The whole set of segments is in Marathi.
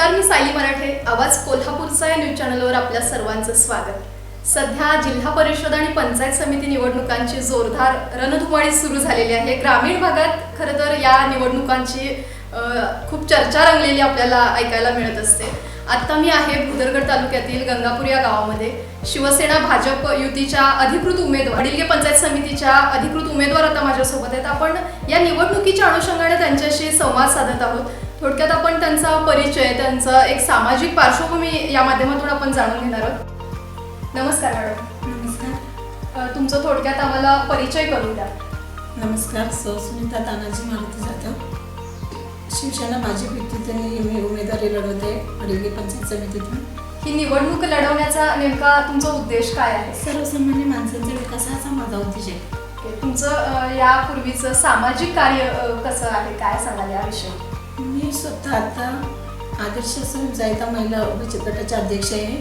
नमस्कार, मी सायली मराठे. आवाज कोल्हापूरचा या न्यूज चॅनलवर आपल्या सर्वांचं स्वागत. सध्या जिल्हा परिषद आणि पंचायत समिती निवडणुकांची जोरदार रणधुमाळी सुरू झालेली आहे. ग्रामीण भागात खरं तर या निवडणुकांची खूप चर्चा रंगलेली आपल्याला ऐकायला मिळत असते. आत्ता मी आहे भुदरगड तालुक्यातील गंगापूर या गावामध्ये. शिवसेना भाजप युतीच्या अधिकृत उमेदवार, वडिलगे पंचायत समितीच्या अधिकृत उमेदवार आता माझ्यासोबत आहेत. आपण या निवडणुकीच्या अनुषंगाने त्यांच्याशी संवाद साधत आहोत. थोडक्यात आपण त्यांचा परिचय, त्यांचा एक सामाजिक पार्श्वभूमी या माध्यमातून आपण जाणून घेणार आहोत. नमस्कार मॅडम. नमस्कार. तुमचं थोडक्यात आम्हाला परिचय करून द्या. नमस्कार. सुनीता तानाजी मारुती जाधव, शिवसेना भाजप युतीतून मी उमेदवारी लढवते वडिलगे पंचायत समितीतून. ही निवडणूक लढवण्याचा नेमका तुमचा उद्देश काय आहे? सर्वसामान्य माणसांच्या विकासाचा माझा उद्देश आहे. तुमचं यापूर्वीचं सामाजिक कार्य कसं आहे, काय सांगाल याविषयी? मी स्वतः आता आदर्श जायता महिला बचत गटाचे अध्यक्ष आहे.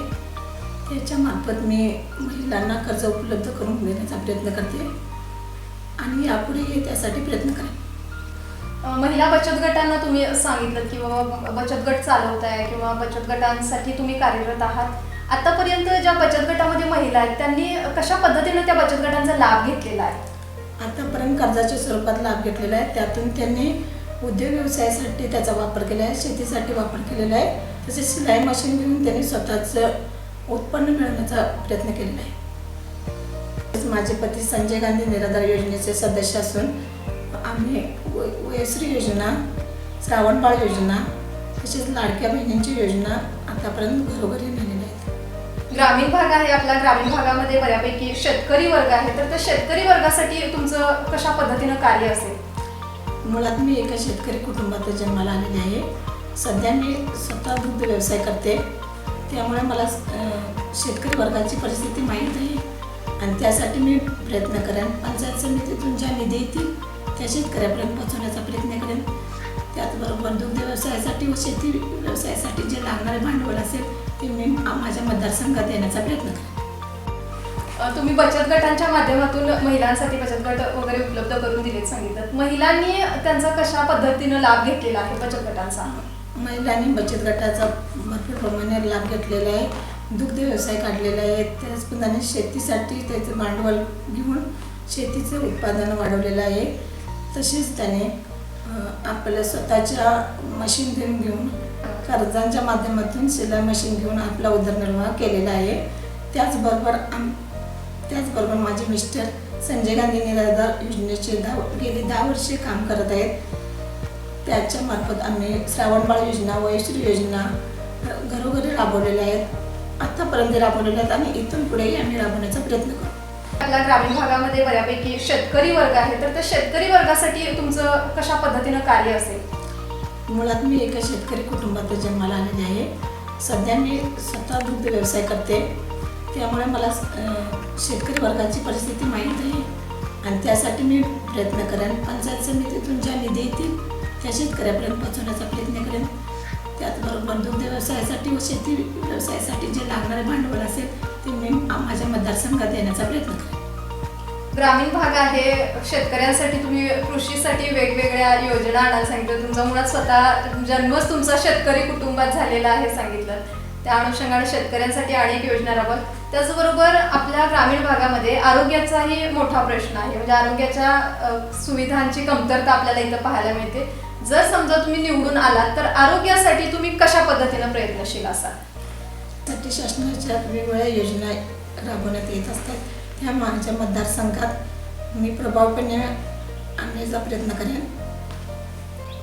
त्याच्यामार्फत मी महिलांना कर्ज उपलब्ध करून देण्याचा प्रयत्न करते आणि यापुढेही त्यासाठी प्रयत्न करेन. महिला बचत गटांना तुम्ही सांगितलं की बाबा बचत गट चालवताय किंवा बचत गटांसाठी तुम्ही कार्यरत आहात. आतापर्यंत ज्या बचत गटामध्ये महिला आहेत त्यांनी कशा पद्धतीने त्या बचत गटांचा लाभ घेतलेला आहे? आतापर्यंत कर्जाच्या स्वरूपात लाभ घेतलेला आहे. त्यातून त्यांनी उद्योग व्यवसायासाठी त्याचा वापर केला आहे, शेतीसाठी वापर केलेला आहे. तसेच सिलाई मशीन घेऊन त्यांनी स्वतःचं उत्पन्न मिळवण्याचा प्रयत्न केलेला आहे. माझे पती संजय गांधी निराधार योजनेचे सदस्य असून आम्ही वयश्री योजना, श्रावणबाळ योजना, तसेच लाडक्या बहिणींची योजना आतापर्यंत घरोघरी नेलेल्या आहेत. ग्रामीण भाग आहे आपला. ग्रामीण भागामध्ये बऱ्यापैकी शेतकरी वर्ग आहे, तर त्या शेतकरी वर्गासाठी तुमचं कशा पद्धतीनं कार्य असेल? मुळात मी एका शेतकरी कुटुंबात जन्माला आलेले आहे. सध्या मी स्वतः दुग्ध व्यवसाय करते, त्यामुळे मला शेतकरी वर्गाची परिस्थिती माहीत आहे आणि त्यासाठी मी प्रयत्न करेन. पंचायत समितीतून ज्या निधी येतील त्या शेतकऱ्यापर्यंत पोहोचवण्याचा प्रयत्न करेन. त्याचबरोबर दुग्ध व्यवसायासाठी व शेती व्यवसायासाठी जे लागणारे भांडवल असेल ते मी माझ्या मतदारसंघात देण्याचा प्रयत्न करेन. तुम्ही बचत गटांच्या माध्यमातून महिलांसाठी बचत गट वगैरे उपलब्ध करून दिलेत सांगितलं. महिलांनी त्यांचा कशा पद्धतीनं लाभ घेतलेला आहे बचत गटांचा? महिलांनी बचत गटाचा भरपूर प्रमाणात लाभ घेतलेला आहे. दुग्ध व्यवसाय काढलेला आहे. त्याचप्रमाणे शेतीसाठी त्याचं भांडवल घेऊन शेतीचं उत्पादन वाढवलेलं आहे. तसेच त्याने आपल्या स्वतःच्या मशीन घेऊन कर्जांच्या माध्यमातून सिलाई मशीन घेऊन आपला उदरनिर्वाह केलेला आहे. त्याचबरोबर माझे मिस्टर संजय गांधी निराधार योजनेचे गेली 10 वर्षे काम करत आहेत. त्याच्यामार्फत आम्ही श्रावणबाळ योजना, वयश्री योजना घरोघरी राबवलेल्या आहेत. आतापर्यंत राबवलेल्या आहेत आणि इथून पुढेही आम्ही राबवण्याचा प्रयत्न करू. आपल्या ग्रामीण भागामध्ये बऱ्यापैकी शेतकरी वर्ग आहे, तर त्या शेतकरी वर्गासाठी तुमचं कशा पद्धतीनं कार्य असेल? मुळात मी एका शेतकरी कुटुंबात जन्माला आलेले आहे. सध्या मी स्वतः दुग्ध व्यवसाय करते, त्यामुळे मला शेतकरी वर्गाची परिस्थिती माहीत आहे आणि त्यासाठी मी प्रयत्न करेन. पंचायत समितीतून ज्या निधी येतील त्या शेतकऱ्यापर्यंत पोहोचवण्याचा प्रयत्न करेन. त्याचबरोबर दुग्ध व्यवसायासाठी व शेती व्यवसायासाठी जे लागणारे भांडवल असेल ते मी माझ्या मतदारसंघात देण्याचा प्रयत्न करेन. ग्रामीण भाग आहे, शेतकऱ्यांसाठी तुम्ही कृषीसाठी वेगवेगळ्या योजना आणायला सांगितलं. तुमचा मुळात स्वतः जन्मच तुमचा शेतकरी कुटुंबात झालेला आहे सांगितलं. त्या अनुषंगाने शेतकऱ्यांसाठी अनेक योजना राबवत. त्याचबरोबर आपल्या ग्रामीण भागामध्ये आरोग्याचाही मोठा प्रश्न आहे. म्हणजे आरोग्याच्या सुविधांची कमतरता आपल्याला इथं पाहायला मिळते. जर समजा तुम्ही निवडून आलात तर आरोग्यासाठी तुम्ही कशा पद्धतीनं प्रयत्नशील असाल? त्यासाठी शासनाच्या वेगवेगळ्या योजना राबवण्यात येत असतात. त्या माझ्या मतदारसंघात मी प्रभावीपणे आणण्याचा प्रयत्न करेन.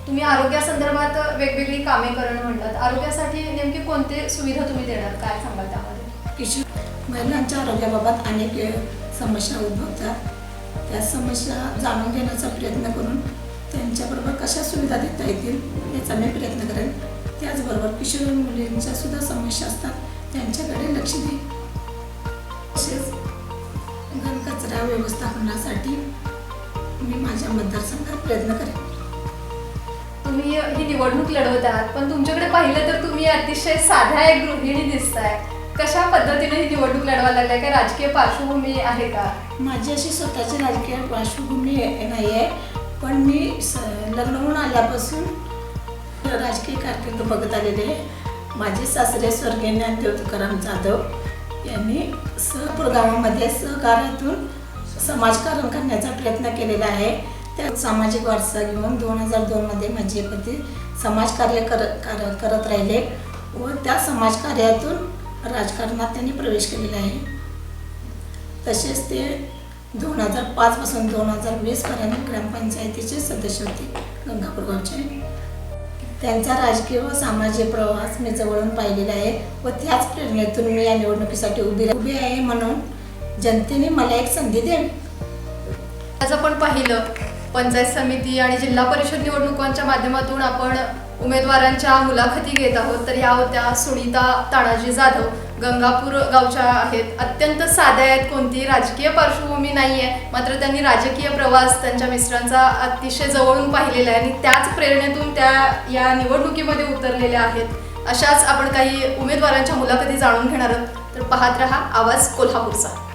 तुम्ही आरोग्यासंदर्भात वेगवेगळी कामे करणं म्हणतात. आरोग्यासाठी नेमकी कोणते सुविधा तुम्ही देणार, काय सांगाल त्यामध्ये? महिलांच्या आरोग्याबाबत अनेक समस्या उद्भवतात. त्या समस्या जाणून घेण्याचा प्रयत्न करून त्यांच्याबरोबर कशा सुविधा देता येतील याचा मी प्रयत्न करेन. त्याचबरोबर किशोर मुलींच्या सुद्धा समस्या असतात, त्यांच्याकडे लक्ष देईन. तसेच घनकचरा व्यवस्थापनासाठी मी माझ्या मतदारसंघात प्रयत्न करेन. तुम्ही ही निवडणूक लढवत आहात, पण तुमच्याकडे पाहिलं तर तुम्ही अतिशय साध्या एक गृहिणी दिसताय. कशा पद्धतीने ही निवडणूक लढवायला लागलाय? काय राजकीय पार्श्वभूमी आहे का? माझी अशी स्वतःची राजकीय पार्श्वभूमी नाही आहे, पण मी लग्न होऊन आल्यापासून राजकीय कारकीर्द बघत आलेले आहे माझे सासरे स्वर्गीय ज्ञानदेव तुकाराम जाधव यांनी सहपूर गावामध्ये सहकार्यातून समाजकारण करण्याचा प्रयत्न केलेला आहे. त्या सामाजिक वारसा घेऊन 2002मध्ये माझे पती समाजकार्य करत राहिले व त्या समाजकार्यातून राजकारणात त्यांनी प्रवेश केलेला आहे. तसेच ते 2005 पासून 2020 पर्यंत ग्रामपंचायतीचे सदस्य होते गंगापूर गावचे. त्यांचा राजकीय व सामाजिक प्रवास मी जवळून पाहिलेला आहे व त्याच प्रेरणेतून मी या निवडणुकीसाठी उभी आहे. म्हणून जनतेने मला एक संधी द्यावी. आज आपण पाहिलं पंचायत समिती आणि जिल्हा परिषद निवडणुकांच्या माध्यमातून आपण उमेदवारांच्या मुलाखती घेत आहोत. तर या होत्या सुनीता तानाजी जाधव, गंगापूर गावच्या आहेत. अत्यंत साध्या आहेत, कोणतीही राजकीय पार्श्वभूमी नाही आहे, मात्र त्यांनी राजकीय प्रवास त्यांच्या मिस्टरांचा अतिशय जवळून पाहिलेला आहे आणि त्याच प्रेरणेतून त्या या निवडणुकीमध्ये उतरलेल्या आहेत. अशाच आपण काही उमेदवारांच्या मुलाखती जाणून घेणार आहोत. तर पाहत रहा आवाज कोल्हापूरचा.